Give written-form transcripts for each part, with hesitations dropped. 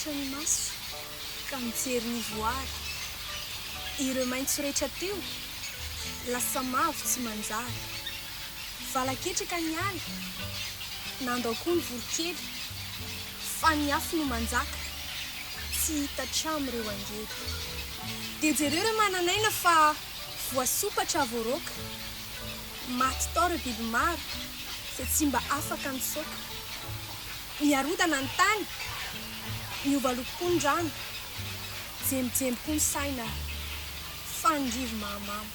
Mitratra ny maso ka mijery ny voary. Ireo maitso rehetra teo lasa mavo tsy manjary. Valaketraka ny ala, nandao koa ny vorokely, fa ny afo no manjaka, tsy hita tramoreo angely. Dia jereo ireo mananaina fa voasopatra voaroka, maty tao ireo biby maro, fa tsy mba afaka nisoka. Miarodana ny tany, miovaloko koa ny rano, jemijemy koa ny saina, fa ngivy mahamamo.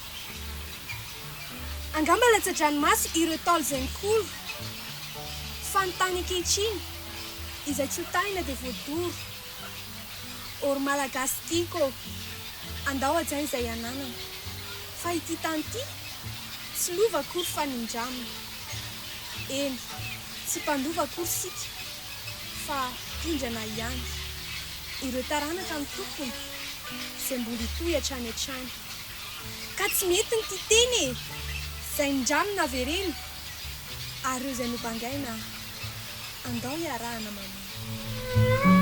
Angamba latsa-dranomasy ireo taolo izay nikolo, fa ny tany ankehitriny izay tsy ho tahina dia voadoro. Or malagasy tiako, andao ajaina izay ananana, fa ity tany ity tsy lova akory fa nindramina. Eny, tsy mpandova akory sika, fa pindrana ihany ireo taranaka ny tompony izay mbola hitohy hatrany hatrany. Ka tsy mety ny titeny e, izay nindramina vereny, ary ireo izay nobangaina andao hiarahana mameno.